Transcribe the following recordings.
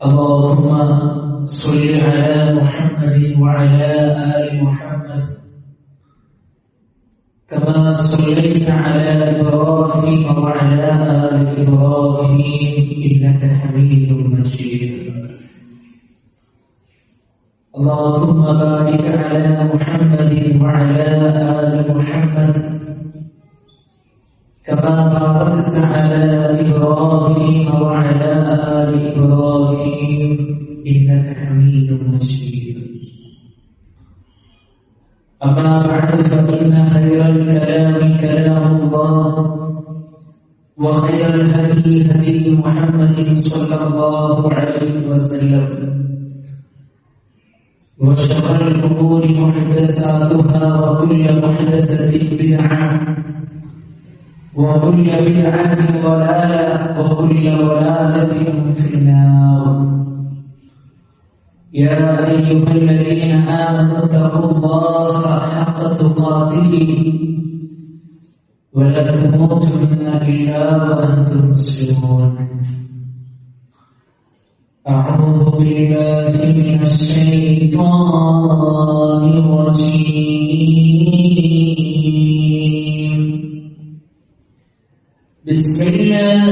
اللهم صل على محمد وعلى آل محمد كما صليت على إبراهيم وعلى آل إبراهيم إنك حميد مجيد. اللهم بارك على محمد وعلى آل محمد كما باركت على إبراهيم وعلى آل إبراهيم إنك حميد مجيد. أما بعد فإن خير الكلام كلام الله وخير الهدي هدي محمد صلى الله عليه وسلم وشر الأمور محدثاتها وكل محدثة بدعة وكل بدعة ضلالة وكل ضلالة في النار. يا أيها الذين آمنوا اتقوا الله حق تقاته ولا تموتن إلا وأنتم مسلمون. أعوذ بالله من الشيطان الرجيم. بسم الله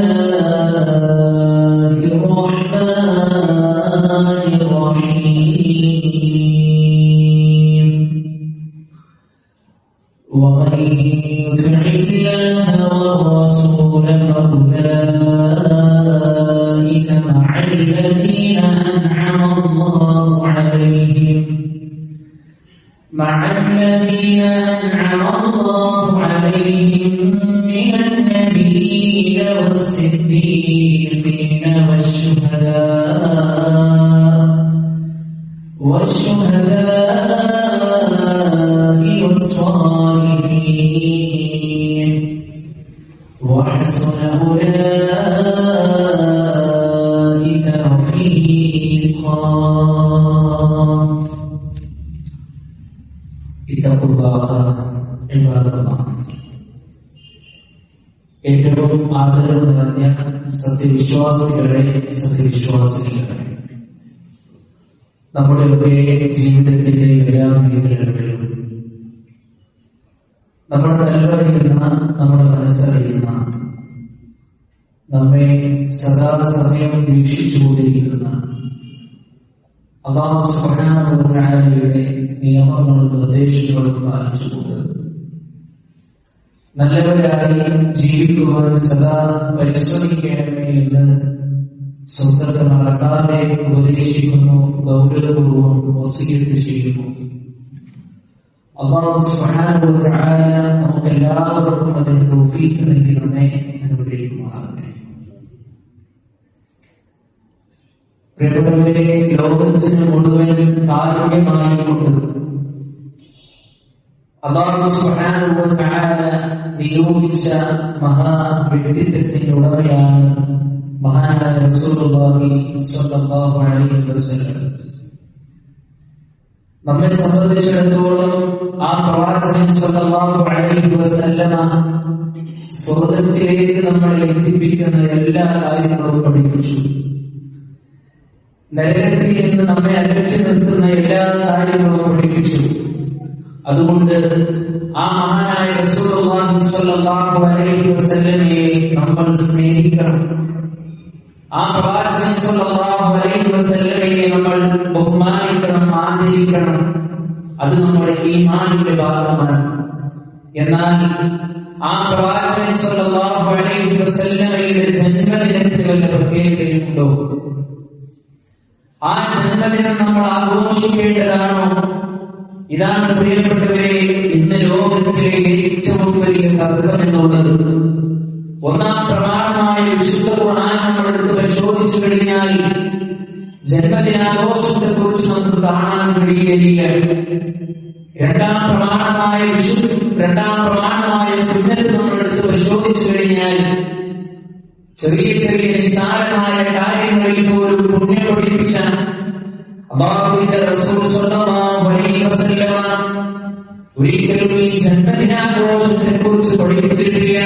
الرحمن الرحيم. ومن يطع الله والرسول فأولئك مع الذين أنعم الله عليهم من النبيين والصديقين والشهداء والصالحين وحسن أولئك رفيقا. اتقوا الله عباد الله. ഏറ്റവും ആദരവ് നിറഞ്ഞ സത്യവിശ്വാസികളെ സത്യവിശ്വാസികളെ, നമ്മുടെയൊക്കെ ജീവിതത്തിന്റെ എല്ലാ മേഖലകളിലും നമ്മൾ കൽവറിയുന്ന, നമ്മുടെ മനസ്സറിയുന്ന, നമ്മെ സദാസമയം വീക്ഷിച്ചുകൊണ്ടിരിക്കുന്ന അല്ലാഹു സുബ്ഹാനഹു വ തആലയുടെ നിയമങ്ങളും നിർദ്ദേശങ്ങളും പാലിച്ചുകൊണ്ട് നല്ലവരായി ജീവിക്കുവാൻ സദാ പരിശ്രമിക്കണമേ എന്ന് സ്വന്തത്തെ നടക്കാതെ ഉപദേശിക്കുന്നു, ഗൗരവപൂർവ്വം വസിയത്ത് ചെയ്യുന്നു. അല്ലാഹു സുബ്ഹാനഹു വ തആല നമുക്കെല്ലാവർക്കും അതിന് തൗഫീഖ് നൽകി നമ്മെ അനുഗ്രഹിക്കുമാറാകട്ടെ. പ്രിയപ്പെട്ടവരെ, ലോകത്തിന് മുഴുവൻ കാരുണ്യമായിക്കൊണ്ട് അല്ലാഹു സുബ്ഹാനഹു വ തആല നിയോഗിച്ച മഹാ വ്യക്തിത്വത്തിന്റെ ഉടമയാണ് മഹാനായ റസൂലുള്ളാഹി സ്വല്ലല്ലാഹു അലൈഹി വസല്ലം. നമ്മെ സംബന്ധിച്ചിടത്തോളം ആ പ്രവാചകൻ സ്വല്ലല്ലാഹു അലൈഹി വസല്ലമ സ്വർഗ്ഗത്തിലേക്ക് നമ്മളെ എത്തിപ്പിക്കുന്ന എല്ലാ കാര്യങ്ങളും പഠിപ്പിച്ചു. നരകത്തിൽ നിന്ന് നമ്മെ അകറ്റി നിർത്തുന്ന എല്ലാ കാര്യങ്ങളും പഠിപ്പിച്ചു. അതുകൊണ്ട് ആ മഹാനായ റസൂലുള്ളാഹി സ്വല്ലല്ലാഹു അലൈഹി വസല്ലമയെ നമ്മൾ സ്നേഹിക്കണം. ആ പ്രവാചകൻ സ്വല്ലല്ലാഹു അലൈഹി വസല്ലമയെ നമ്മൾ ബഹുമാനിക്കണം, ആദരിക്കണം. അത് നമ്മുടെ ഈമാനിന്റെ ഭാഗമാണ്. എന്നാൽ ആ പ്രവാചകൻ സ്വല്ലല്ലാഹു അലൈഹി വസല്ലമയുടെ ജന്മദിനത്തിന് വല്ല പ്രത്യേകതയുണ്ടോ? ആ ജന്മദിനം നമ്മൾ ആഘോഷിക്കേണ്ടതാണോ? ഇതാണ് പ്രിയപ്പെട്ടവരെ ഇന്ന് ലോകത്തിലെ ഏറ്റവും വലിയ തർക്കം എന്നുള്ളത്. ഒന്നാം പ്രമാണമായ വിശുദ്ധ ഖുർആൻ നമ്മൾ എടുത്ത് പരിശോധിച്ചു കഴിഞ്ഞാൽ ജന്മദിനാഘോഷത്തെ കുറിച്ച് നമുക്ക് കാണാൻ കഴിയുകയില്ല. രണ്ടാം പ്രമാണമായ സുന്നത്ത് നമ്മൾ എടുത്ത് പരിശോധിച്ചു കഴിഞ്ഞാൽ ചെറിയ ചെറിയ നിസ്സാരമായ കാര്യങ്ങളിൽ പോലും പുണ്യം പഠിപ്പിച്ച അല്ലാഹുവിന്റെ റസൂൽ സ്വല്ലല്ലാഹു അലൈഹി വസല്ലമ ഒരിക്കലും ഈ ജന്മദിനാഘോഷത്തെ കുറിച്ച് പഠിപ്പിച്ചിട്ടില്ല.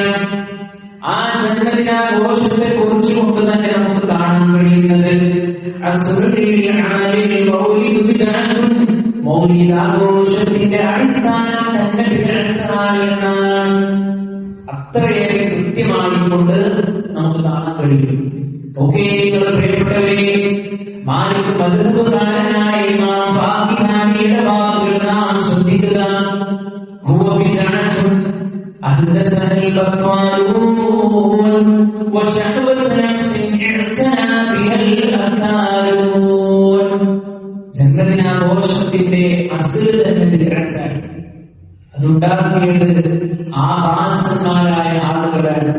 ആ ജന്മദിനാഘോഷത്തെ കുറിച്ച് കൊണ്ട് തന്നെ നമുക്ക് കാണാൻ കഴിയുന്നത് മൗലിദാഘോഷത്തിന്റെ അടിസ്ഥാനം തന്നെ ബിദ്അത്താണ് എന്നാണ്. അത്രയേറെ കൃത്യമായിക്കൊണ്ട് നമുക്ക് കാണാൻ കഴിയും. ഓക്കെ, നിങ്ങൾ പ്രിയപ്പെട്ടവരെ, മാലിക് മദ്ഹബുകാരനായ ഇമാം ഫാഖിഹാനിയുടെ വാക്കുകൾ നാം ശ്രദ്ധിക്കുക. ഹുവ ബിദ്അത്തുൻ അഹ്ദസനി ബത്വാലൂൻ വശഹവത്ത് നഫ്സിൻ ഇഅ്തനാ ബിഹൽ അകാലൂൻ. ജന്മദിനാഘോഷത്തിന്റെ അസ്ൽ തന്നെ ബിദ്അത്താണ്. അതുണ്ടാക്കിയത് ആ ദാസന്മാരായ ആളുകളാണ്.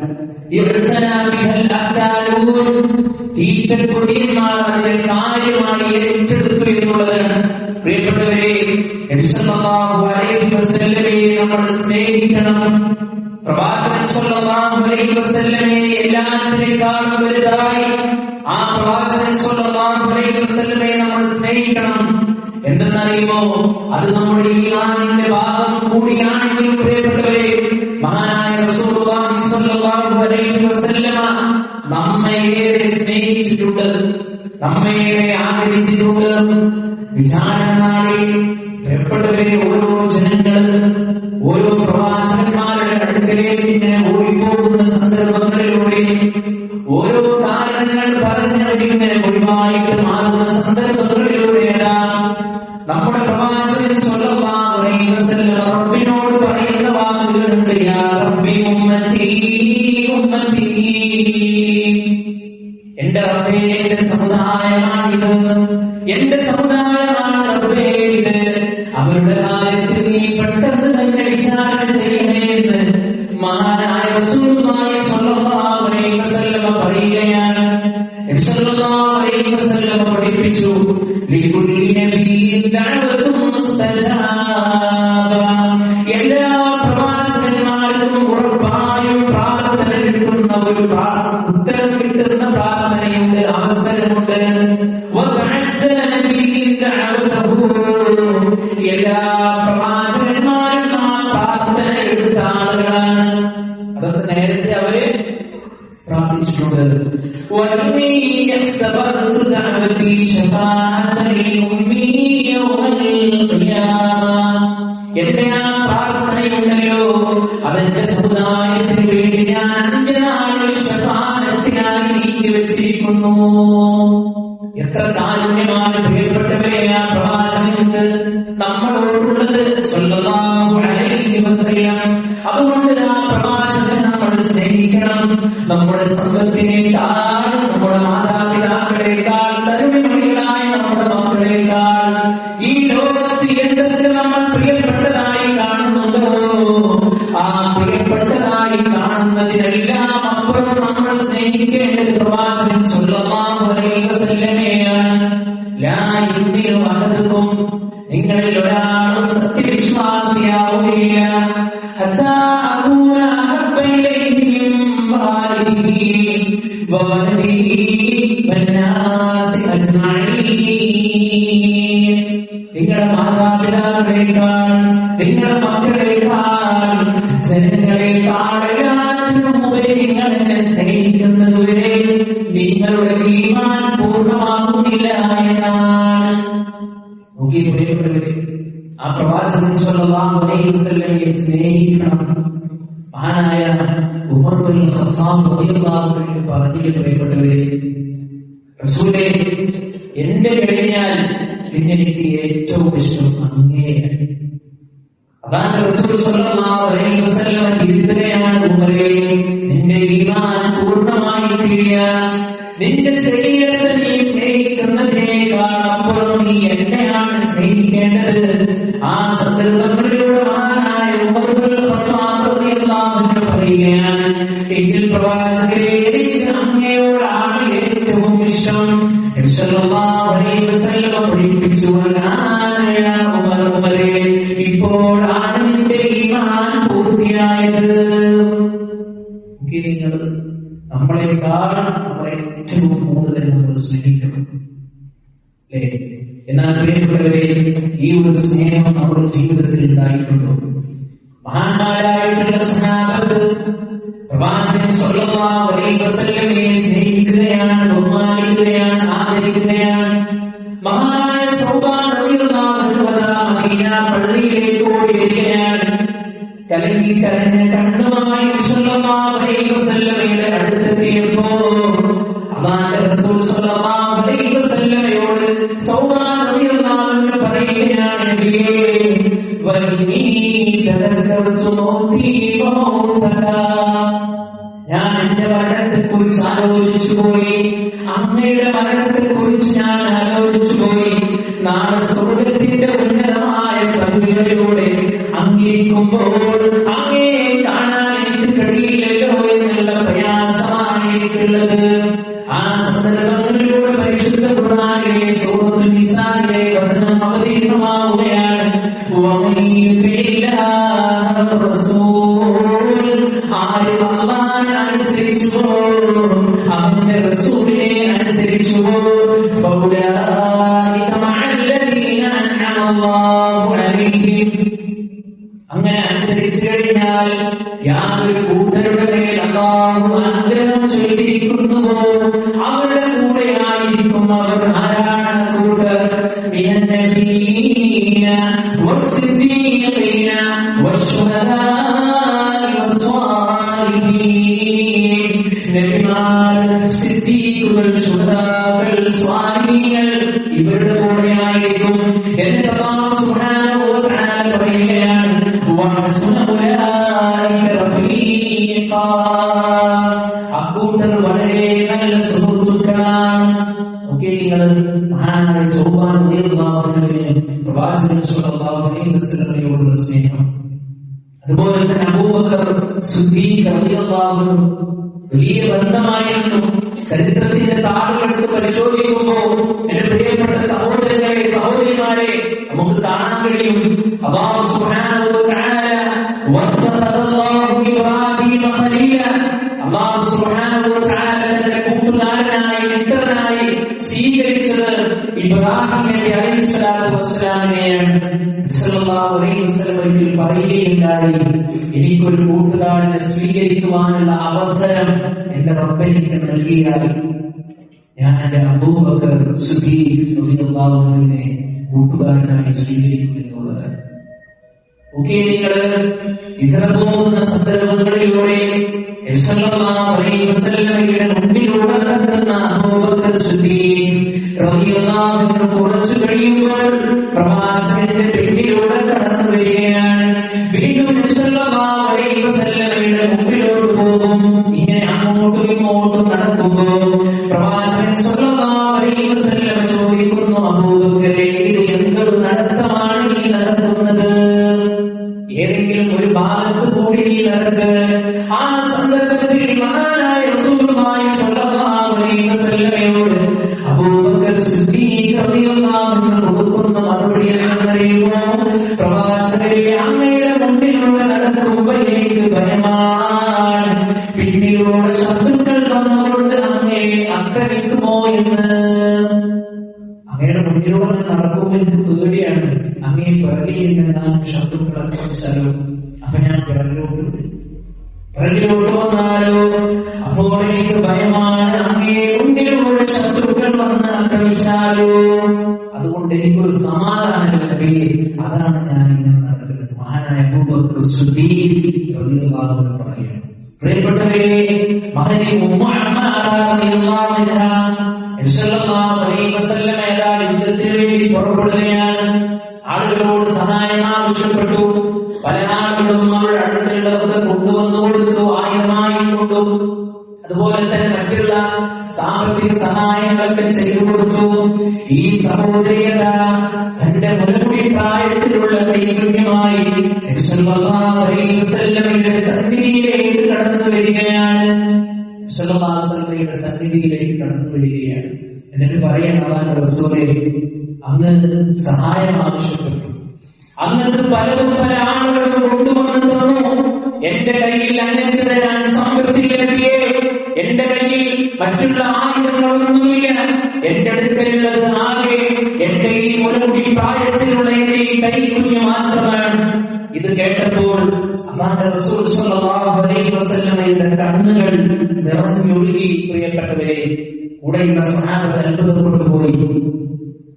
തീറ്റക്കുടിയന്മാർ അതിനെ കാര്യമായി ഏറ്റെടുത്തു എന്നുള്ളതാണ്. പ്രിയപ്പെട്ടവരെ, നബി സല്ലല്ലാഹു അലൈഹി വസല്ലമയെ നമ്മൾ സ്നേഹിക്കണം. പ്രവാചകൻ സല്ലല്ലാഹു അലൈഹി വസല്ലമയെ എല്ലാത്തിനേക്കാളും വലുതായി ആ പ്രവാചകൻ സല്ലല്ലാഹു അലൈഹി വസല്ലമയെ നമ്മൾ സ്നേഹിക്കണം. എന്തെന്നറിയുമോ, അത് നമ്മുടെ ഈമാനിന്റെ ഭാഗം കൂടിയാണെങ്കിലും പ്രിയപ്പെട്ടവരെ, മഹാനായ റസൂലുള്ളാഹി സ്വല്ലല്ലാഹു അലൈഹി വസല്ലമ നമ്മേറെ സ്നേഹിച്ചിട്ടുണ്ട്, നമ്മേറെ ആദരിച്ചിട്ടുണ്ട്. വിചാരണനാളിൽ പ്രിയപ്പെട്ടവരെ, ഓരോ ജനങ്ങള് ഓരോ പ്രവാചകന്മാരുടെ അടുക്കലേക്ക് ഇങ്ങനെ ഓടിപ്പോകുന്ന സന്ദർഭങ്ങളിലൂടെ ഓരോ കാരണങ്ങൾ പറഞ്ഞവരിങ്ങനെ ഒഴിവായിട്ട് മാറുന്ന സന്ദർഭങ്ങളിലൂടെയെല്ലാം നമ്മുടെ പ്രവാചകൻ സ്വല്ലല്ലാഹു അലൈഹി വസല്ലം റബ്ബിനോട് പറയുന്ന വാക്കുകളുണ്ട്. യാ റബ്ബി ഉമ്മത്തി ഉമ്മത്തി, എന്റെ റബ്ബേ, എന്റെ സമുദായമാണിത്, എന്റെ സമുദായമാണ് റബ്ബേ ഇത്. അവരുടെ കാര്യത്തിൽ നീ പെട്ടെന്ന് തന്നെ വിചാരണ ചെയ്യണേ എന്ന് മഹാനായ റസൂലുള്ളാഹി സ്വല്ലല്ലാഹു അലൈഹി വസല്ലം പറയുകയാണ്. നബി സല്ലല്ലാഹു അലൈഹി വസല്ലം പഠിപ്പിച്ചു, ലികുല്ലി നബിയ്യിൻ ദഅവത്തുൻ മുസ്തജാബ. എല്ലാ പ്രവാചകന്മാർക്കും ഉറപ്പായും പ്രാർത്ഥന കിട്ടുന്ന ഒരു ഉത്തരം കിട്ടുന്ന പ്രാർത്ഥനയുണ്ട്, അവസരമുണ്ട്. എല്ലാ പ്രവാചകന്മാരും ആ പ്രാർത്ഥന എടുത്ത ആളുകളാണ്. അതൊക്കെ നേരത്തെ അവര് പ്രാർത്ഥിച്ചിട്ടുണ്ട്. എന്റെ ആ പ്രാർത്ഥനയുണ്ടല്ലോ, അതെന്റെ സമുദായത്തിന് വേണ്ടി ഞാൻ ശഫാഅത്തിനായി നീക്കി വെച്ചിരിക്കുന്നു. എത്ര കാരുണ്യമാണ് പ്രിയപ്പെട്ടവരെ ആ പ്രവാചകനുണ്ട് നമ്മളോടുള്ളത് സ്വല്ലല്ലാഹു അലൈഹി വസല്ലം. അതുകൊണ്ട് ആ പ്രവാചകനെ നമ്മൾ സ്നേഹിക്കണം. നമ്മുടെ സമ്പത്തിനേക്കാൾ, നമ്മുടെ മാതാപിതാക്കളെക്കാൾ, തരുണിമണികളായ നമ്മുടെ മക്കളെക്കാൾ ഈ ലോകത്ത് എന്തൊക്കെ നമ്മൾ പ്രിയപ്പെട്ടതായി കാണുന്നുണ്ടോ, ആ പ്രിയപ്പെട്ടതായി കാണുന്നതിനെല്ലാം അപ്പുറം നമ്മൾ സ്നേഹിക്കേണ്ടത് പ്രവാചകൻ സ്വല്ലല്ലാഹു അലൈഹി വസല്ലമയാണ്. ലാ യുമിനു അഹദുക്കും, നിങ്ങളിൽ ഒരാളും സത്യവിശ്വാസിയാവുകയില്ല, ഹത്താ അകൂന അഹബ്ബ ഇലൈഹി മിൻ വാലിദിഹി വവലദിഹി വന്നാസി അജ്മഈൻ. നിങ്ങളുടെ മാതാപിതാക്കളെക്കാൾ, നിങ്ങളുടെ മക്കളെക്കാൾ, ജനങ്ങളെക്കാൾ എല്ലാത്തിനും മുമ്പേ നിങ്ങൾ എന്നെ സ്നേഹിക്കുന്നതുവരെ നിങ്ങളുടെ ഈമാൻ പൂർണ്ണമാകുന്നില്ല എന്നാണ്. പ്രിയപ്പെട്ടവരെ, ആ പ്രവാചകൻ സ്വല്ലല്ലാഹു അലൈഹി വസല്ലമയെ സ്നേഹിക്കണം. മഹാനായ ഉമർ ഇബ്നുൽ ഖത്താബ് റളിയല്ലാഹു അൻഹു പറഞ്ഞു, പ്രിയപ്പെട്ടവരെ, റസൂലേ, എന്റെ കഴിഞ്ഞാൽ പിന്നെനിക്ക് ഏറ്റവും ഇഷ്ടം അങ്ങേയാണ്. അതാണ് റസൂൽ സ്വല്ലല്ലാഹു അലൈഹി വസല്ലം തിരുത്തുകയാണ്, ഉമറേ, നിന്റെ ഈമാൻ പൂർണ്ണമായി തീരുക, നിന്റെ ശരീരത്തെ നീ സ്നേഹിക്കുന്നതിനേക്കാൾ അപ്പുറം നീ എന്നെയാണ് സ്നേഹിക്കേണ്ടത്. ആ സന്ദർഭങ്ങളിലൂടെ മഹാനായ ഉമർ ഇബ്നുൽ ഖത്താബ് റളിയല്ലാഹു അൻഹു പറയുകയാണ്, എങ്കിൽ പ്രവാചകരെ, എനിക്ക് അങ്ങയോടാണ് ഏറ്റവും ഇഷ്ടം. നബി സല്ലല്ലാഹു അലൈഹി വസല്ലം പഠിപ്പിച്ചു, ഉമറേ, ഇപ്പോഴാണ് നിന്റെ ഈമാൻ പൂർത്തിയായത്. നിങ്ങൾ നമ്മളെക്കാൾ ഏറ്റവും കൂടുതൽ നമ്മൾ സ്നേഹിക്കണം, അല്ലേ? എന്നാൽ പ്രിയപ്പെട്ടവരെ, ഈ ഒരു സ്നേഹം നമ്മുടെ ജീവിതത്തിൽ ഉണ്ടായിട്ടുണ്ടോ? മഹാന്മാരായിട്ടുള്ള സഹാബത്ത് പ്രവാചകൻ സ്വല്ലല്ലാഹു അലൈഹി വസല്ലമയെ സ്നേഹിക്കുകയാണ്, ബഹുമാനിക്കുകയാണ്, ആദരിക്കുകയാണ്. മഹാനായ സൗബാൻ റളിയല്ലാഹു അൻഹു മദീന പള്ളിയിലേക്ക് ഓടി വരികയാണ്. കലങ്ങി കലഞ്ഞ കണ്ണുമായി സല്ലല്ലാഹു അലൈഹി വസല്ലമയുടെ അടുത്തെത്തിയപ്പോൾ അല്ലാഹുവിന്റെ റസൂൽ സല്ലല്ലാഹു അലൈഹി വസല്ലമയോട് സൗബാൻ റളിയല്ലാഹു അൻഹു പറയുകയാണ്, നബിയേ വലീ തദക്കറതു മൗതി വമൗതക, ഞാൻ എന്റെ മരണത്തെക്കുറിച്ച് ആലോചിച്ചു പോയി, അങ്ങയുടെ മരണത്തെക്കുറിച്ച് ഞാൻ ആലോചിച്ചു പോയി. നാളെ സ്വർഗത്തിന്റെ ഉന്നതമായ പദവികളിലൂടെ അംഗീകരിക്കുമ്പോൾ അങ്ങേ കാണാൻ എനിക്ക് കഴിയില്ലല്ലോ എന്നുള്ള പ്രയാസമാണ് എനിക്കുള്ളത്. ആ സന്ദർഭങ്ങളിലൂടെ പരിശുദ്ധ ഖുർആനിലെ സൂറത്തുൽ നിസായിലെ വചനം അവതീർണമാവുകയാണ്. ആര് അല്ലാഹുവിനെ അനുസരിച്ചുവോ അവന്റെ റസൂലിനെ അനുസരിച്ചുവോ ഫൗലായിക മഅല്ലദീന അൻഅമ അല്ലാഹു അലൈഹിം, അങ്ങനെ അനുസരിച്ചു കഴിഞ്ഞാൽ യാതൊരു കൂട്ടരുടെ മേൽ അല്ലാഹു അനുഗ്രഹം ചെയ്തിരിക്കുന്നുവോ അവരുടെ കൂടെയായിരിക്കും അവർ. ആരാണ് കൂട്ടർ? മിനൻ നബിയ്യീന വസ്സിദ്ദീഖീന വശുഹദാഇ വസ്സാലിഹീൻ, നബിമാർ, സിദ്ദീഖുകൾ, ശുഹദാക്കൾ, സ്വാലിഹീങ്ങൾ ഇവരുടെ കൂടെയായിരിക്കും. എന്നിട്ട് അല്ലാഹു സുബ്ഹാനഹു വ തആല പറയുകയാണ്, വഹസ്ന ഉലൈക റഫീഖാ, അക്കൂട്ടർ വളരെ നല്ല സുഹൃത്തുക്കളാണ്. ഓക്കെ, നിങ്ങൾ മഹാനായ സൗബാൻ റളിയല്ലാഹു അൻഹുവിനെ പ്രവാചകൻ സ്വല്ലല്ലാഹു അലൈഹി വസല്ലമയോടുള്ള സ്നേഹം, അതുപോലെ തന്നെ അബൂബക്കർ സിദ്ദീഖ് റളിയല്ലാഹു അൻഹു വലിയ ബന്ധമായിരുന്നു. ചരിത്രത്തിന്റെ താളുകളെടുത്ത് പരിശോധിക്കുമ്പോൾ എന്റെ പ്രിയപ്പെട്ട സഹോദരങ്ങളെ, സഹോദരിമാരെ, നമുക്ക് കാണാൻ കഴിയും അല്ലാഹു സുബ്ഹാനഹു വ തആല വത്തഖദല്ലാഹു ഇബ്രാഹീമ ഖലീല, അല്ലാഹു സുബ്ഹാനഹു വ തആല തന്റെ കൂട്ടുകാരനായി മിത്രനായി സ്വീകരിച്ചത് ഇബ്രാഹിം നബി അലൈഹിസ്സലാത്തു വസ്സലാമിനെയാണ്. സല്ലല്ലാഹു അലൈഹി വസല്ലം പറയുകയുണ്ടായി, എനിക്കൊരു കൂട്ടുകാരനെ സ്വീകരിക്കുവാനുള്ള അവസരം എന്റെ റബ്ബ് എനിക്ക് നൽകിയാൽ ഞാൻ എന്റെ അബൂബക്കർ സിദ്ദീഖ് റളിയല്ലാഹു അൻഹുവിനെ കൂട്ടുകാരനായി സ്വീകരിക്കും എന്നുള്ളത്. ഓക്കെ, നിങ്ങള് ഇസ്രായേൽ പോകുന്ന സന്ദർഭങ്ങളിലൂടെ സല്ലല്ലാഹു അലൈഹി വസല്ലമയുടെ മുമ്പിലൂടെ കടന്ന അബൂബക്കർ സിദ്ദീഖ് റളിയല്ലാഹു അൻഹു കുറച്ചു കഴിയുമ്പോൾ പ്രവാചകന്റെ പിന്നിലൂടെ കടന്നു വരികയാണ്. വീണ്ടും സല്ലല്ലാഹു അലൈഹി വസല്ലമയുടെ മുമ്പിലോട്ട് പോകും. ഇങ്ങനെ അങ്ങോട്ടും ഇങ്ങോട്ടും നടക്കുമ്പോൾ പ്രവാചകൻ സല്ലല്ലാഹു അലൈഹി വസല്ലം ചോദിക്കുന്നു, അബൂബക്കറെ, ഇത് എന്തൊരു നടത്തമാണ് നീ നടത്തുന്നത്? ഏതെങ്കിലും ഒരു ഭാഗത്ത് കൂടി നീ നടക്ക്. ആ സന്ദർഭത്തിൽ മഹാനായ റസൂലുള്ളാഹി സ്വല്ലല്ലാഹു അലൈഹി വസല്ലമയോട് അബൂബക്കർ സിദ്ദീഖ് റളിയല്ലാഹു അൻഹു കൊടുക്കുന്ന മറുപടി എന്താണെന്നറിയുമോ? പ്രവാചകരെ, അങ്ങയുടെ മുന്നിലൂടെ നടക്കുമ്പോൾ എനിക്ക് ഭയമാണ്, പിന്നിലൂടെ ശത്രുക്കൾ വന്നുകൊണ്ട് അങ്ങയെ ആക്രമിക്കുമോ എന്ന്. അങ്ങയുടെ മുന്നിലൂടെ നടക്കുമ്പോൾ എനിക്ക് പേടിയാണ്, അങ്ങയെ പിറകിൽ നിന്നാൽ ശത്രുക്കൾ ആക്രമിച്ചാലോ, അപ്പൊ ഞാൻ പിറകിലോട്ട് വന്നാലോ, അപ്പോൾ എനിക്ക് ഭയമാണ്, അങ്ങയെ മുന്നിലൂടെ ശത്രുക്കൾ വന്ന് ആക്രമിച്ചാലോ, അതുകൊണ്ട് എനിക്കൊരു സമാധാനമില്ലേ, അതാണ് ഞാൻ ഇങ്ങനെ നടക്കുന്നത്. മഹാനായ അബൂബക്കർ സിദ്ദീഖ് റളിയല്ലാഹു അൻഹു പറയുന്നു. പ്രിയപ്പെട്ടവരെ, മഹദി ഉമ്മു അമ്മാറ റളിയല്ലാഹു അൻഹാ സല്ലല്ലാഹു അലൈഹി വസല്ലം യുദ്ധത്തിന് വേണ്ടി പുറപ്പെടുകയാണ്. ആളുകളോട് സഹായം ആവശ്യപ്പെട്ടു. പല ആളുകളും അവരുടെ അടുത്തുള്ളതൊക്കെ കൊണ്ടുവന്നു കൊടുത്തു, ആയുധമായി കൊണ്ടു. അതുപോലെ തന്നെ മറ്റുള്ള സാമ്പത്തിക സഹായങ്ങളൊക്കെ ചെയ്തു കൊടുത്തു. ഈ സഹോദരിയത തന്റെ മുലകുടി പ്രായത്തിലുള്ള കൈകുഞ്ഞുമായി സല്ലല്ലാഹു അലൈഹി വസല്ലമയുടെ സന്നിധിയിലേക്ക് കടന്നു വരികയാണ്. സല്ലല്ലാഹു അലൈഹി വസല്ലമയുടെ സന്നിധിയിലേക്ക് കടന്നു വരികയാണ്. എന്നിട്ട് പറയണം, അല്ലാഹുവിന്റെ റസൂലേ, അങ്ങ് സഹായം ആവശ്യപ്പെട്ടു, അങ്ങ് പലതും പല ആളുകൾക്ക് കൊണ്ടുവന്നു തന്നു. എന്റെ കയ്യിൽ അങ്ങക്ക് തരാൻ സാമ്പത്തികയെ, എന്റെ കയ്യിൽ മറ്റുള്ള ആയുധങ്ങളൊന്നുമില്ല. എന്റെ അടുക്കലുള്ളത് ആകെ എന്റെ ഈ മുലകുടി പ്രായത്തിലുള്ള എന്റെ ഈ കൈക്കുഞ്ഞു മാത്രമാണ്. ഇത് കേട്ടപ്പോൾ അല്ലാഹുവിന്റെ റസൂൽ സ്വല്ലല്ലാഹു അലൈഹി വസല്ലമയുടെ കണ്ണുകൾ നിറഞ്ഞൊഴുകി. പ്രിയപ്പെട്ടവരെ, കൂടെയുള്ള സഹാബത്ത് അത്ഭുതപ്പെട്ടു പോയി.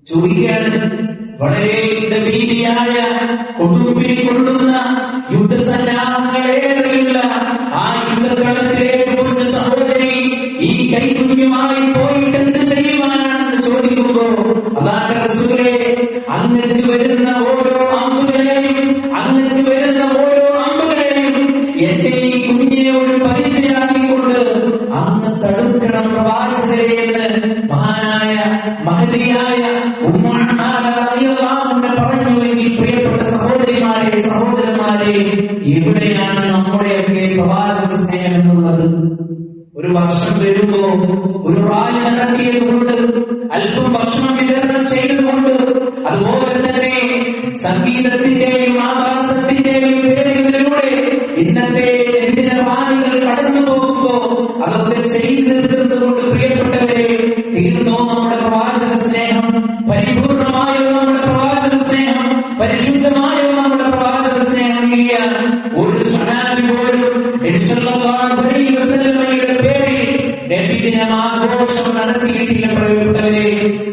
ചോദിക്കുകയാണ്. വളരെ യുദ്ധഭീതിയായ കൊടുമ്പിരി കൊള്ളുന്ന യുദ്ധസന്നാഹങ്ങളേറെയുള്ള ആ യുദ്ധകളത്തിലേക്ക് കൊണ്ട് സഹോദരി ഈ കൈകുഞ്ഞുമായി പോയിട്ട് എന്ത് ചെയ്യുവാനാണെന്ന് ചോദിക്കുമ്പോ അല്ലാഹുവിന്റെ റസൂലേ, അങ്ങേക്ക് വരുന്ന ഓരോ അമ്പുകളെയും എന്റെ ഈ കുഞ്ഞിനെ ഒരു പരിചയമാക്കിക്കൊണ്ട് അങ്ങ് തടുക്കണം പ്രവാചകരെ എന്ന് മഹാനായ മഹതിയായ പറഞ്ഞുവെങ്കിൽ പ്രിയപ്പെട്ട സഹോദരന്മാരെ, എവിടെയാണ് നമ്മുടെയൊക്കെ പ്രവാചക സ്നേഹം എന്നുള്ളത്? ഒരു വർഷം വരുമ്പോ ഒരു റാലി നടത്തിയതുകൊണ്ട്, അല്പം ഭക്ഷണം വിതരണം ചെയ്തുകൊണ്ട്, അതുപോലെ തന്നെ സംഗീതത്തിന്റെയും ആകാശത്തിന്റെയും പേരുകളിലൂടെ ഇന്നത്തെ റാലികൾ കടന്നു പോകുമ്പോ അതൊക്കെ ചെയ്തു തീർത്തുകൊണ്ട് പ്രിയപ്പെട്ടവരെ, തീർന്നോ നമ്മുടെ പ്രവാചക സ്നേഹം? പരിപൂർണമായോ നമ്മുടെ പ്രവാചക സ്നേഹം? പരിശുദ്ധമായോ നമ്മുടെ പ്രവാചക സ്നേഹം? ഇല്ല. ഒരു സഹാബി പോലും യുടെ പേരിൽ നബിദിനം ആഘോഷം നടത്തിയിട്ടില്ല. പ്രിയപ്പെട്ടവരെ,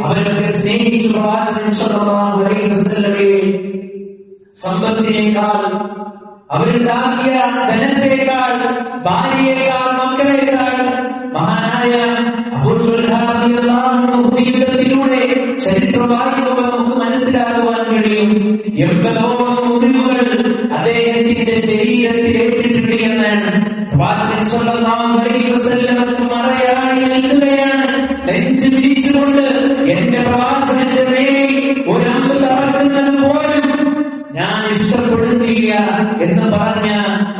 അവരൊക്കെ സ്നേഹിച്ചു പ്രവാചകൻ സ്വല്ലല്ലാഹു അലൈഹി വസല്ലമയെ. സമ്പത്തിനേക്കാൾ, അവരുണ്ടാക്കിയ ധനത്തേക്കാൾ, ഭാര്യയേക്കാൾ, മക്കളേക്കാൾ മഹാനായ ജീവിതത്തിലൂടെ ചരിത്രവാദികൾ നമുക്ക് മനസ്സിലാക്കുവാൻ കഴിയും. എൺപതോളം മുറിവുകൾ അദ്ദേഹത്തിന്റെ ശരീരത്തിൽ ഏറ്റിട്ടുണ്ട് എന്നാണ് പ്രവാചകൻ സ്വല്ലല്ലാഹു അലൈഹി വസല്ലമക്ക് മറയായി നിൽക്കുകയാണ്. നെഞ്ചു വിരിച്ചുകൊണ്ട് എന്റെ പ്രവാചകന്റെ മേൽ ഒരു അമ്പ് തറക്കുന്നത് പോലും ഞാൻ ഇഷ്ടപ്പെടുന്നില്ല എന്ന് പറഞ്ഞ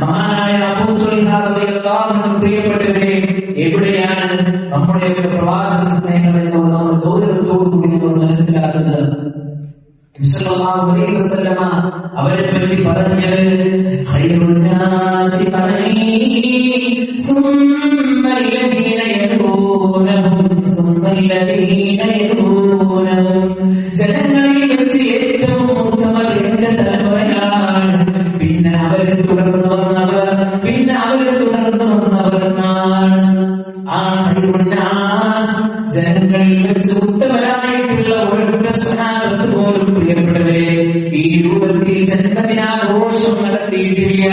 മഹാനായ അബൂ സുൽഹാൻ റളിയല്ലാഹു അൻഹു. പ്രിയപ്പെട്ടവരെ, എവിടെയാണ് നമ്മുടെ പ്രവാചക സ്നേഹം എന്നുള്ളത് നമ്മൾ ഗൗരവത്തോടുകൂടി നമ്മൾ മനസ്സിലാക്കുന്നത്? സല്ലല്ലാഹു അലൈഹി വസല്ലമ അവരെ പറ്റി പറഞ്ഞത് ഖൈറുന്നാസി ഖറീ സുമ്മല്ലദീന യലൂനഹും സുമ്മല്ലദീന യലൂനഹും. ജനങ്ങളിൽ വെച്ച് ഏറ്റവും ഉത്തമർ എന്റെ തലമുറയാണ്, പിന്നെ അവരെ തുടർന്ന് വന്നവർ, പിന്നെ അവരെ തുടർന്ന് വന്നവർ എന്നാണ്. ആ ഖൈറുന്നാസ് ജനങ്ങളിൽ വെച്ച് ഉത്തമരായിട്ടുള്ള ഒരൊറ്റ സ്വഹാബത്ത് പോലും പ്രിയപ്പെട്ടവരെ ഈ രൂപത്തിൽ ജന്മദിനാഘോഷം നടത്തിയിട്ടില്ല.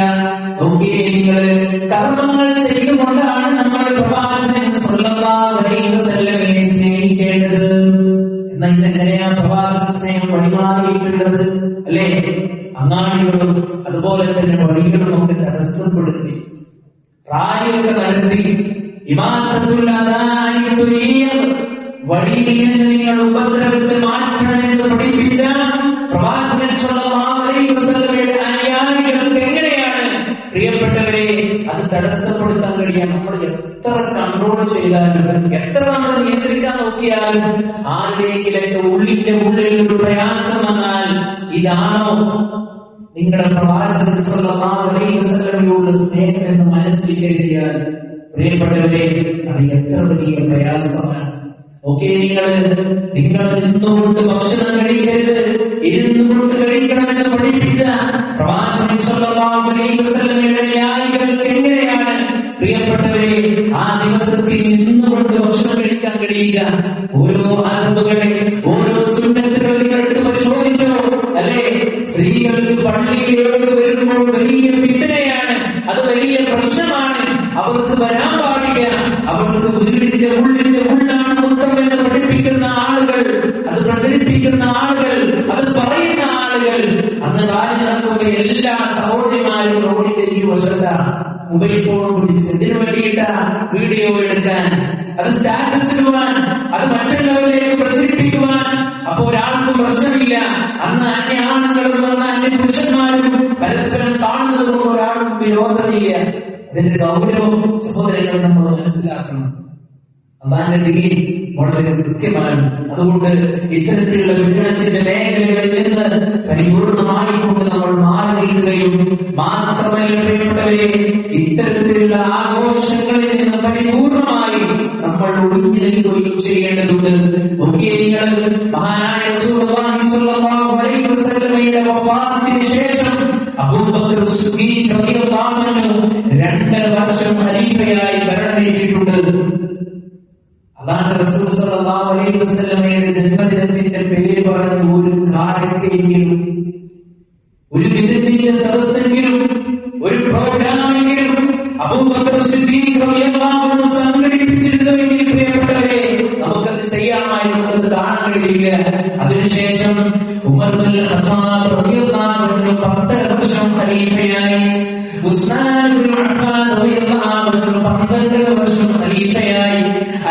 നോക്കിയേ നിങ്ങൾ, കർമ്മങ്ങൾ ചെയ്തുകൊണ്ടാണ് നമ്മൾ പ്രവാചകൻ സ്വല്ലല്ലാഹു അലൈഹി വസല്ലമയെ സ്നേഹിക്കേണ്ടത്. എന്നാൽ ഇതെങ്ങനെയാ പ്രവാചക സ്നേഹം വഴിമാറിയിട്ടുള്ളത്? അല്ലേ? അങ്ങാടികളും അതുപോലെ തന്നെ വഴികളും നമുക്ക് തടസ്സപ്പെടുത്തി, പ്രായമൊക്കെ നടത്തി, വഴിയിൽ നിന്ന് നിങ്ങൾ ഉപദ്രവത്തെ മാറ്റണമെന്ന് പഠിപ്പിച്ച പ്രവാചകൻ സ്വല്ലല്ലാഹു അലൈഹി വസല്ലമയുടെ അനുയായികൾക്ക് എങ്ങനെയാണ് പ്രിയപ്പെട്ടവരെ അത് തടസ്സപ്പെടുത്താൻ കഴിയാൻ? നമ്മൾ എത്ര കൺട്രോൾ ചെയ്താലും, എത്ര നമ്മൾ നിയന്ത്രിക്കാൻ നോക്കിയാലും, ആരുടെയെങ്കിലൊക്കെ ഉള്ളിന്റെ ഉള്ളിൽ ഒരു പ്രയാസം വന്നാൽ, ഇതാണോ നിങ്ങളുടെ പ്രവാചകൻ സ്വല്ലല്ലാഹു അലൈഹി വസല്ലമയോടുള്ള സ്നേഹം എന്ന് മനസ്സിൽ കരുതിയാൽ പ്രിയപ്പെട്ടവരെ അത് എത്ര വലിയ പ്രയാസമാണ്. ഓക്കെ, നിങ്ങൾ നിന്നുകൊണ്ട് ഭക്ഷണം കഴിക്കരുത്, ഇരുന്നുകൊണ്ട് കഴിക്കണമെന്ന് പഠിപ്പിച്ച പ്രവാചകൻ സ്വല്ലല്ലാഹു അലൈഹി വസല്ലമയുടെ അനുയായികൾക്ക് എങ്ങനെയാണ് പ്രിയപ്പെട്ടവരെ ആ ദിവസത്തിൽ നിന്നുകൊണ്ട് ഭക്ഷണം കഴിക്കാൻ കഴിയുക? ഓരോ അറിവുകളെ, ഓരോ സുന്നത്തുകൾ നിങ്ങൾക്ക് പരിശോധിച്ചോ? അല്ലെ, സ്ത്രീകൾക്ക് പള്ളിയിലേക്ക് വരുമ്പോൾ വലിയ ഫിത്നയാണ്, അത് വലിയ പ്രശ്നമാണ്, അവർക്ക് വരാൻ പാടില്ല, അവർക്ക് വീടിന്റെ ഉള്ളാണ് ഉത്തമെന്ന് പഠിപ്പിക്കുന്ന ആളുകൾ, അത് പ്രചരിപ്പിക്കുന്ന ആളുകൾ, അത് പറയുന്ന ആളുകൾ. അന്ന് കാലം നടക്കുമ്പോൾ എല്ലാ സഹോദരിമാരും റോഡിന്റെ ഈ വശത്താണ് മൊബൈൽ ഫോൺ പിടിച്ച് ഇതിനു വേണ്ടിയിട്ടാ വീഡിയോ എടുക്കാൻ, അത് സ്റ്റാറ്റസ് ഇടുവാൻ, അത് മറ്റുള്ളവരിലേക്ക് പ്രചരിപ്പിക്കുവാൻ. അപ്പൊ ഒരാൾക്കും പ്രശ്നമില്ല. അന്ന് അന്യാണുങ്ങളും വന്ന അന്യ പുരുഷന്മാരും പരസ്പരം കാണുന്നതും ഒരാൾക്കും വിരോധമില്ല. ഇതിന്റെ ഗൗരവം സഹോദരങ്ങൾ നമ്മൾ മനസ്സിലാക്കണം. അള്ളാന്റെ ദീൻ വളരെ കൃത്യമാണ്. അതുകൊണ്ട് ഇത്തരത്തിലുള്ള വിജ്ഞാനത്തിന്റെ മേഖലകളിൽ നിന്ന് പരിപൂർണമായി കൊണ്ട് നമ്മൾ മാറി നിൽക്കുകയും മാത്രമല്ല പ്രിയപ്പെട്ടവരെ, ഇത്തരത്തിലുള്ള ആഘോഷങ്ങളിൽ നിന്ന് പരിപൂർണമായി നമ്മൾ ഒഴിഞ്ഞു നിൽക്കുകയും ചെയ്യേണ്ടതുണ്ട്. നിങ്ങൾ മഹാനായ റസൂലുള്ളാഹി സ്വല്ലല്ലാഹു അലൈഹി വസല്ലമയുടെ വഫാത്തിന് ശേഷം അബൂബക്കർ സിദ്ദീഖ് റളിയല്ലാഹു അൻഹു 2 വർഷം ഖലീഫയായി ഭരണമേറ്റിട്ടുണ്ട്. അല്ലാഹുവിന്റെ റസൂൽ സ്വല്ലല്ലാഹു അലൈഹി വസല്ലമയുടെ ജന്മദിനത്തിന്റെ പേര് പറഞ്ഞ് ഒരു കാര്യത്തെങ്കിലും, ഒരു വിരുന്നിന്റെ സദസ്സെങ്കിലും, ഒരു പ്രോഗ്രാമെങ്കിലും അബൂബക്കർ സിദ്ദീഖ് റളിയല്ലാഹു അൻഹു സംഘടിപ്പിച്ചിരുന്നുവെങ്കിൽ പ്രിയപ്പെട്ടവരെ നമുക്കത് ചെയ്യാമായിരുന്നത് കാണാൻ കഴിയില്ല. അതിനുശേഷം ഉമർ ഇബ്നുൽ ഖത്താബ് റളിയല്ലാഹു അൻഹു 10 വർഷം ഖലീഫയായി, ഉസ്മാൻ ഇബ്നു അഫ്ഫാൻ റളിയല്ലാഹു അൻഹു 12 വർഷം ഖലീഫയായി,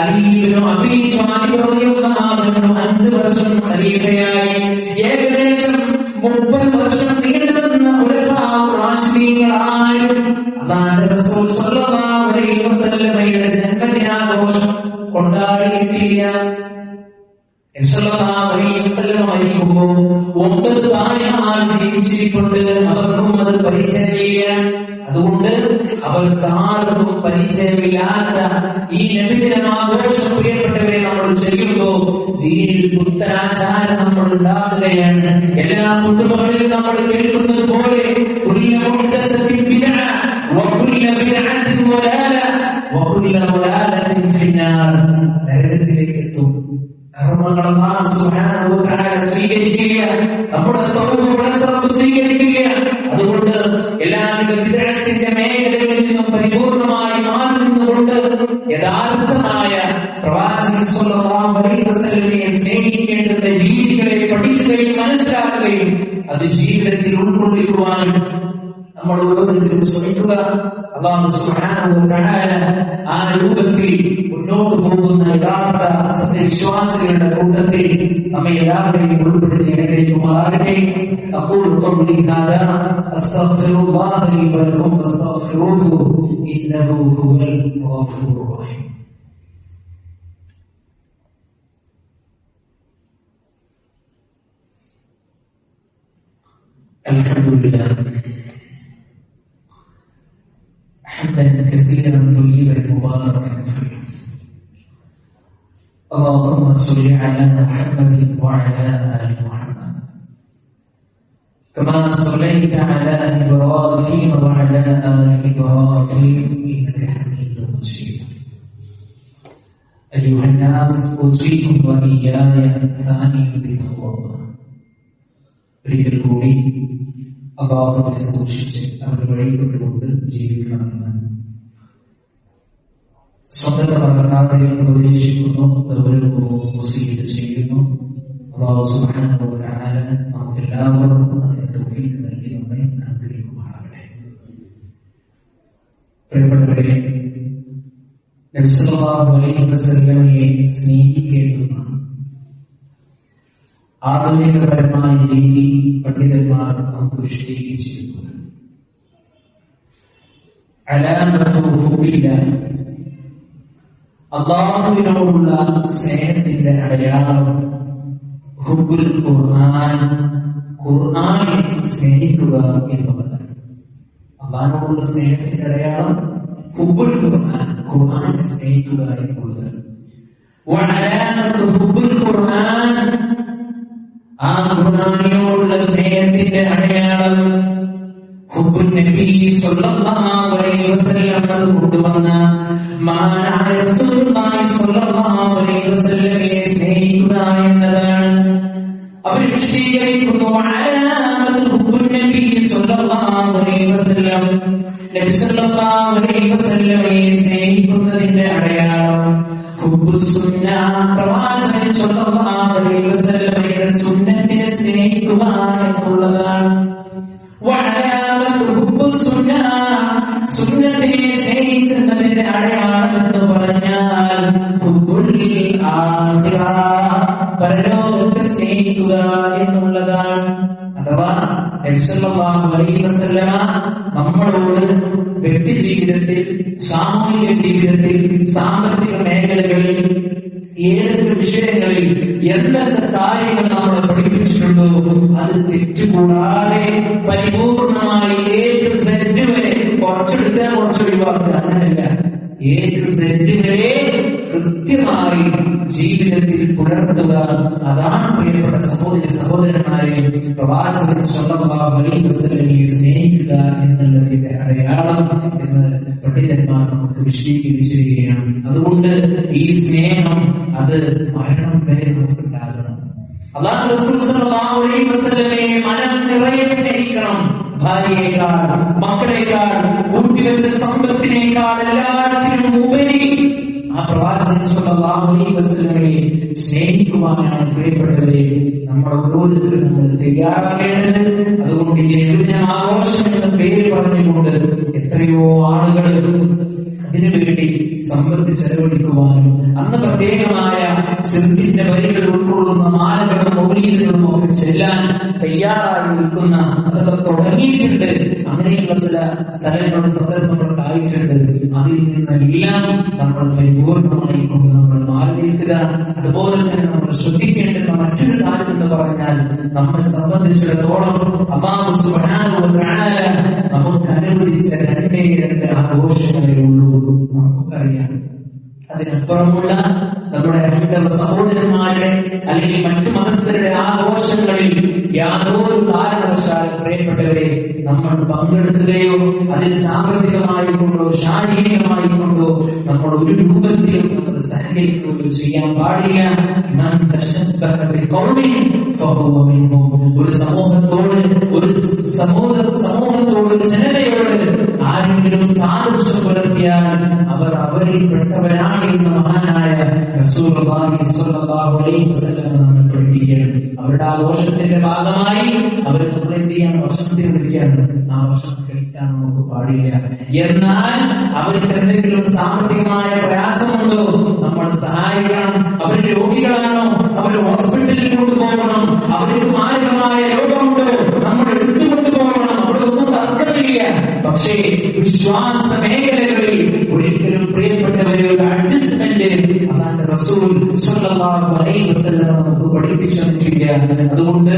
അലി ഇബ്നു അബീ ത്വാലിബ് റളിയല്ലാഹു അൻഹു 5 വർഷം ഖലീഫയായി. ഏകദേശം 30 വർഷം നീണ്ടുനിന്ന ഖുലഫാഉർ റാഷിദീങ്ങളായും അല്ലാഹുവിന്റെ റസൂൽ സ്വല്ലല്ലാഹു അലൈഹി വസല്ലമയുടെ ജന്മദിനാഘോഷം കൊണ്ടാടിയിട്ടില്ല. മരിക്കുമ്പോൾ 9 ഭാര്യമാർ ജീവിച്ചിരിക്കൊണ്ട് അവർക്കും അത് പരിചയമില്ല. അതുകൊണ്ട് അവർക്ക് ആർക്കും പരിചയമില്ലാത്ത ഈ നബിദിനാഘോഷം പ്രിയപ്പെട്ടവരെ നമ്മൾ ചെയ്യുമ്പോൾ ദീനിൽ പുത്തനാചാരം നമ്മൾ ഉണ്ടാക്കുകയാണ്. എല്ലാ കുത്തുബകളിലും നമ്മൾ കേൾക്കുന്നത് പോലെ നരകത്തിലേക്ക് എത്തും. കർമ്മങ്ങൾ അല്ലാഹു സുബ്ഹാനഹു വ തആല സ്വീകരിക്കില്ല, നമ്മുടെ തൗബ സ്വീകരിക്കില്ല. അതുകൊണ്ട് എല്ലാവിധ ബിദ്അത്തിന്റെ മേഖലകളിൽ നിന്നും പരിപൂർണമായി മാറി നിന്നുകൊണ്ട് യഥാർത്ഥമായ പ്രവാചകൻ സ്വല്ലല്ലാഹു അലൈഹി വസല്ലമയെ സ്നേഹിക്കേണ്ടുന്ന രീതികളെ പഠിക്കുകയും മനസ്സിലാക്കുകയും അത് ജീവിതത്തിൽ ഉൾക്കൊള്ളിക്കുവാനും നമ്മൾ ഓരോരുത്തരും ശ്രമിക്കുക. അല്ലാഹു സുബ്ഹാനഹു വ തആല ആ രൂപത്തിൽ മുന്നോട്ട് പോകുന്ന യഥാർത്ഥ സത്യവിശ്വാസികളുടെ കൂട്ടത്തിൽ നമ്മെ എല്ലാവരെയും ഉൾപ്പെടുത്തി അനുഗ്രഹിക്കുമാറാകട്ടെ. أقول قولي هذا أستغفر الله لي ولكم فاستغفروه إنه هو الغفور الرحيم. الحمد لله حمدا كثيرا طيبا مباركا فيه. اللهم صل على محمد وعلى آل محمد كما صليت على إبراهيم وعلى آل إبراهيم إنك حميد مجيد. أيها الناس أوصيكم وإياي ثانيا بتقوى الله. ഒരിക്കൽ കൂടി അല്ലാഹുവിനെ സൂക്ഷിച്ച് അവരുടെ വഴിപ്പെട്ടുകൊണ്ട് ജീവിക്കണമെന്ന് സ്വന്തത്തെ മറക്കാതെ ഉപദേശിക്കുന്നു, ഗൗരവവും വസിയ്യത്ത് ചെയ്യുന്നു. അല്ലാഹു സുബ്ഹാനഹു വ തആല നമുക്കെല്ലാവർക്കും അതിന് തൗഫീഖ് നൽകി നമ്മെ അനുഗ്രഹിക്കുമാറാകട്ടെ. പ്രിയപ്പെട്ടവരെ, നബി സല്ലല്ലാഹു അലൈഹി വസല്ലമയെ സ്നേഹിക്കേണ്ടുന്ന ആധുനികപരമായ രീതി പണ്ഡിതന്മാർ നമുക്ക് വിശദീകരിച്ചിരിക്കുന്നു. അല്ലാഹുവിനോടുള്ള സ്നേഹത്തിന്റെ അടയാളം ഹുബ്ബുൽ ഖുർആൻ, ഖുർആനെ സ്നേഹിക്കുക എന്നുള്ളതാണ്. അല്ലാഹുവിനോടുള്ള സ്നേഹത്തിന്റെ അടയാളം ഹുബ്ബുൽ ഖുർആൻ, ഖുർആനെ സ്നേഹിക്കുക എന്നുള്ളതാണ്. വഅലാമത്തു ഹുബ്ബുൽ ഖുർആൻ, ആ ഖുർആനിനോടുള്ള സ്നേഹത്തിന്റെ അടയാളം ഹുബ്ബുൻ നബി സ്വല്ലല്ലാഹു അലൈഹി വസല്ലം കൊണ്ടുവന്ന മഹാനായ റസൂലുള്ളാഹി സ്വല്ലല്ലാഹു അലൈഹി വസല്ലമയെ സ്നേഹിക്കുക എന്നതാണ്. അവർ വിശദീകരിക്കുന്നു, അലാമത്തു ഹുബ്ബുൻ നബി സ്വല്ലല്ലാഹു അലൈഹി വസല്ലം, നബി സ്വല്ലല്ലാഹു അലൈഹി വസല്ലമയെ സ്നേഹിക്കുന്നതിന്റെ അടയാളം ഹുബ്ബുസ് സുന്ന, പ്രവാചകൻ സ്വല്ലല്ലാഹു അലൈഹി വസല്ലമയുടെ സുന്നത്തിനെ സ്നേഹിക്കുക എന്നുള്ളതാണ്. വഅലാമത്തു ഹുബ്ബുസ് സുന്ന, സുന്നത്തിനെ സ്നേഹിക്കുന്നതിന്റെ അടയാളം എന്ന് പറഞ്ഞാൽ ഹുബ്ബുൽ ആഖിറ, പരലോകത്തെ സ്നേഹിക്കുക എന്നുള്ളതാണ്. അഥവാ നബി സല്ലല്ലാഹു അലൈഹി വസല്ലമ നമ്മളോട് വ്യക്തി ജീവിതത്തിൽ, സാമൂഹിക ജീവിതത്തിൽ, സാമ്പത്തിക മേഖലകളിൽ, ഏതൊക്കെ വിഷയങ്ങളിൽ എന്തൊക്കെ കാര്യങ്ങൾ നമ്മൾ പഠിപ്പിച്ചിട്ടുണ്ടോ അത് തെറ്റുകൂടാതെ പരിപൂർണമായി A to Z വരെ, കുറച്ചെടുക്കുക കുറച്ചൊഴിവാക്കുക, അങ്ങനെയല്ല, A to Z വരെ കൃത്യമായി ജീവിതത്തിൽ പുലർത്തുക. അതാണ് പ്രിയപ്പെട്ട സഹോദരന്മാരെ പ്രവാചകൻ സ്വല്ലല്ലാഹു അലൈഹി വസല്ലമയെ സ്നേഹിക്കുക എന്നുള്ളതിന്റെ അടയാളം എന്ന് പണ്ഡിതന്മാർ നമുക്ക് വിശദീകരിച്ചിരിക്കുകയാണ്. അതുകൊണ്ട് ഈ സ്നേഹം അത് മരണം വരെ നമുക്കുണ്ടാകണം. അല്ലാഹു റസൂൽ സ്വല്ലല്ലാഹു അലൈഹി വസല്ലമയെ മനം നിറയെ സ്നേഹിക്കണം. ഭാര്യയേക്കാൾ, മക്കളേക്കാൾ, കൂട്ടിവെച്ച സമ്പത്തിനേക്കാൾ എല്ലാത്തിനും ഉപരി ആ പ്രവാചകൻ സ്വല്ലല്ലാഹു അലൈഹി വസല്ലമയെ സ്നേഹിക്കുവാനാണ് പ്രിയപ്പെട്ടവരെ നമ്മൾ ഓരോരുത്തരും നമ്മൾ തയ്യാറാകേണ്ടത്. അതുകൊണ്ട് ഈ ആഘോഷം എന്ന പേര് പറഞ്ഞുകൊണ്ട് എത്രയോ ആളുകൾ അതിനുവേണ്ടി സമ്പത്ത് ചെലവഴിക്കുവാനും അന്ന് പ്രത്യേകമായ ശിർക്കിന്റെ വരികൾ ഉൾക്കൊള്ളുന്ന മാലകളും മൗലീദുകളും ഒക്കെ ചെല്ലാൻ തയ്യാറായി നിൽക്കുന്ന അതൊക്കെ തുടങ്ങിയിട്ടുണ്ട്. അങ്ങനെയുള്ള ചില സ്ഥലങ്ങളും സന്ദർഭങ്ങളൊക്കെ ആയിട്ടുണ്ട്. അതിൽ നിന്നെല്ലാം നമ്മൾ പരിപൂർണമായി കൊണ്ട് നമ്മൾ മാറി നിൽക്കുക. അതുപോലെ തന്നെ നമ്മൾ ശ്രദ്ധിക്കേണ്ടുന്ന മറ്റൊരു കാര്യം എന്ന് പറഞ്ഞാൽ നമ്മെ സംബന്ധിച്ചിടത്തോളം അല്ലാഹു സുബ്ഹാനഹു വ തആല നമുക്ക് അനുവദിച്ച രണ്ടേ രണ്ട് ആഘോഷങ്ങളേ ഉള്ളൂ. നമുക്കറിയാം. അതിനപ്പുറമുള്ള നമ്മുടെ സഹോദരന്മാരുടെ അല്ലെങ്കിൽ മറ്റു മതസ്ഥരുടെ ആഘോഷങ്ങളിൽ യാതൊരു കാരണവശാലും പ്രിയപ്പെട്ടവരെ നമ്മൾ പങ്കെടുക്കുകയോ അതിൽ സാമ്പത്തികമായി കൊണ്ടോ ശാരീരികമായി കൊണ്ടോ നമ്മൾ ഒരു രൂപത്തിലും നമ്മൾ സഹകരിക്കുകയോ ചെയ്യാൻ പാടില്ല. ഒരു സമൂഹത്തോട് ഒരു ജനതയോട് ആരെങ്കിലും സാദൃശ്യം പുലർത്തിയാൽ അവർ അവരിൽ പെട്ടവരാണ് എന്ന് മഹാനായ റസൂലുള്ളാഹി സ്വല്ലല്ലാഹു അലൈഹി വസല്ലം നമ്മെ പഠിപ്പിക്കുകയാണ്. അവരുടെ ആഘോഷത്തിന്റെ ഭാഗമായി അവർ നമ്മൾ എന്ത് ചെയ്യണം? ഭക്ഷണത്തിന് വിളിക്കുകയാണ്. ആ ഭക്ഷണം കഴിക്കാൻ നമുക്ക് പാടില്ല. എന്നാൽ അവർക്ക് എന്തെങ്കിലും സാമ്പത്തികമായ പ്രയാസമുണ്ടോ നമ്മൾ സഹായിക്കണം. അവർ രോഗികളാണോ അവർ ഹോസ്പിറ്റലിൽ കൊണ്ടുപോകണം. അവർക്ക് മാരകമായ രോഗമുണ്ടോ നമ്മൾ എടുത്തുകൊണ്ടുപോകണം. അവിടെ ഒന്നും തർക്കമില്ല. പക്ഷേ വിശ്വാസ മേഖലകളിൽ ഒരിക്കലും പ്രിയപ്പെട്ടവരുടെ അഡ്ജസ്റ്റ്മെന്റ് അതാണ് റസൂൽ സ്വല്ലല്ലാഹു അലൈഹി വസല്ലം നമുക്ക് പഠിപ്പിച്ചു തന്നിരിക്കുകയാണ്. അതുകൊണ്ട്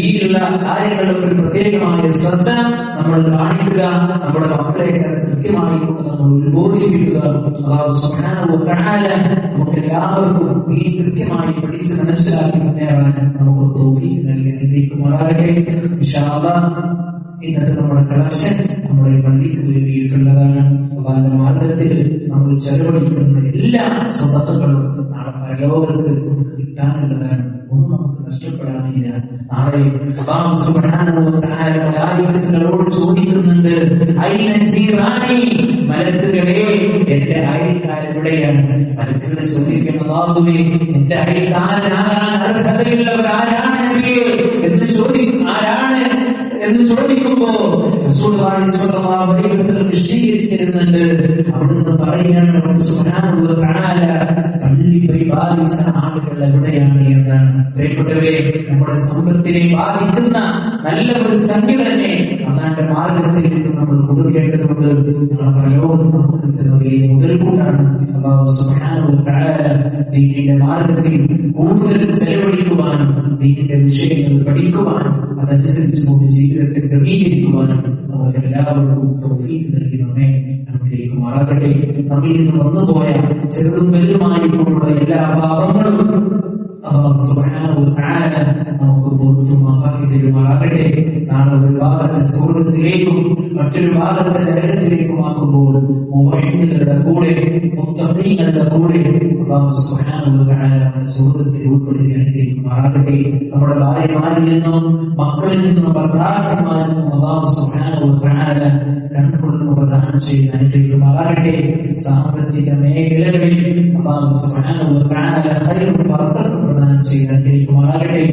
ഈ ഉള്ള കാര്യങ്ങളൊക്കെ പ്രത്യേകമായ ശ്രദ്ധ നമ്മൾ കാണിക്കുക. നമ്മുടെ മക്കളെ കൃത്യമായി നമ്മൾ ബോധിപ്പിക്കുക. അല്ലാഹു സുബ്ഹാനഹു വ തആല നമുക്ക് എല്ലാവർക്കും ഈ കൃത്യമായി പഠിച്ച് മനസ്സിലാക്കി മുന്നേറാൻ നമുക്ക് തൗഫീഖ് നൽകി അനുഗ്രഹിക്കുമാറാകട്ടെ. ഇൻഷാ അല്ലാഹ് ഇന്നത്തെ നമ്മുടെ കളക്ഷൻ നമ്മുടെ പള്ളിക്ക് വേണ്ടിയിട്ടുള്ളതാണ്. അള്ളാഹുവിന്റെ മാർഗ്ഗത്തിൽ നമ്മൾ ചെലവഴിക്കുന്ന എല്ലാ സ്വതകളും നാളെ പരലോകത്ത് കിട്ടാനുള്ളതാണ്. ഒന്നും നമുക്ക് നഷ്ടപ്പെടാനില്ല. നാളെ അല്ലാഹു സുബ്ഹാനഹു വ തആല മലായികകളോട് ചോദിക്കുന്നുണ്ട്, ഐന ജീറാനി, മലക്കുകളെ എന്റെ അയൽക്കാരെവിടെയാണ്? മലക്കുകൾ ചോദിക്കും, അല്ലാഹുവേ എന്റെ അയൽക്കാരനാകാൻ അർഹതയുള്ളവരാരാണ് നബിയേ എന്ന് ചോദിക്കും. ആരാണ് എന്ന് ചോദിക്കുമ്പോ റസൂലുള്ളാഹി സ്വല്ലല്ലാഹു അലൈഹി വസല്ലം വിശദീകരിച്ചിരുന്നുണ്ട്. അവിടുന്ന് പറയുകയാണ്, റബ്ബ് സുബ്ഹാനഹു വ തആല പള്ളി പരിപാലിച്ച ആളുകൾ എവിടെയാണ് എന്നാണ്. പ്രിയപ്പെട്ടവരെ, നമ്മുടെ സമ്പത്തിനെ ബാധിക്കുന്ന നല്ല ഒരു സംഖ്യ തന്നെ അല്ലാന്റെ മാർഗത്തിൽ നമ്മൾ കൊടുക്കേണ്ടതുണ്ട്. പരലോകത്ത് നമുക്ക് കിട്ടുന്ന വലിയ മുതൽക്കൂട്ടാണ്. അല്ലാഹു സുബ്ഹാനഹു വ തആല ദീനിന്റെ മാർഗത്തിൽ കൂടുതൽ ചെലവഴിക്കുവാനും ദീനിന്റെ വിഷയങ്ങൾ പഠിക്കുവാനും അതനുസരിച്ച് നമ്മുടെ ജീവിതത്തെ ക്രമീകരിക്കുവാനും നമുക്ക് എല്ലാവർക്കും തൗഫീഖ് നൽകി നമ്മെ അനുഗ്രഹിക്കുമാറാകട്ടെ. നമ്മിൽ നിന്ന് വന്നുപോയ ചെറുതും വലുതുമായിട്ടുള്ള എല്ലാ പാപങ്ങളും അല്ലാഹു സുബ്ഹാനഹു വ തആല നമുക്ക് പുറത്തു മാപ്പാക്കി തരുമാറാകട്ടെ. നാളെ ഒരു ഭാഗത്തെ സ്വർഗ്ഗത്തിലേക്കും മറ്റൊരു ഭാഗത്തെ നരകത്തിലേക്കും ആക്കുമ്പോൾ മുവഹ്ഹിദുകളുടെ കൂടെ മുത്തഖീങ്ങളുടെ കൂടെ അല്ലാഹു സുബ്ഹാനഹു വ തആല നമ്മുടെ സ്വർഗ്ഗത്തിൽ ഉൾപ്പെടുത്തി അനുഗ്രഹിക്കുമാറാകട്ടെ. നമ്മുടെ ഭാര്യമാരിൽ നിന്നും മക്കളിൽ നിന്നും ഭർത്താക്കന്മാരിൽ നിന്നും അല്ലാഹു സുബ്ഹാനഹു വ തആല കൺകൊള്ളുന്ന പ്രദാനം ചെയ്ത് അനുഗ്രഹിക്കുമാറാകട്ടെ. സാമ്പത്തിക മേഖലകളിൽ അല്ലാഹു സുബ്ഹാനഹു വ തആല ഖൈറും ബറക്കത്തും പ്രദാനം ചെയ്ത് അനുഗ്രഹിക്കുമാറാകട്ടെ.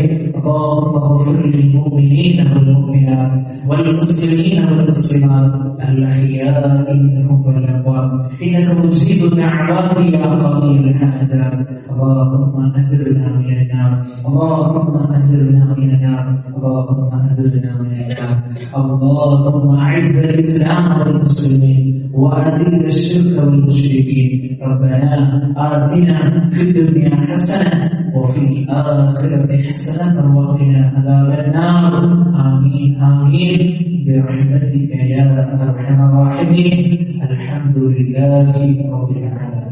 اللهم اغفر للمؤمنين والمؤمنات والمسلمين والمسلمات الأحياء منهم والأموات إنك مجيب الدعوات يا قاضي الحاجات. اللهم أجرنا من النار، اللهم أجرنا من النار، اللهم أجرنا من النار. اللهم أعز الإسلام والمسلمين وأذل الشرك والمشركين. ربنا آتنا في الدنيا حسنة وفي الآخرة حسنة وقنا عذاب النار. آمين آمين برحمتك يا أرحم الراحمين. الحمد لله رب العالمين.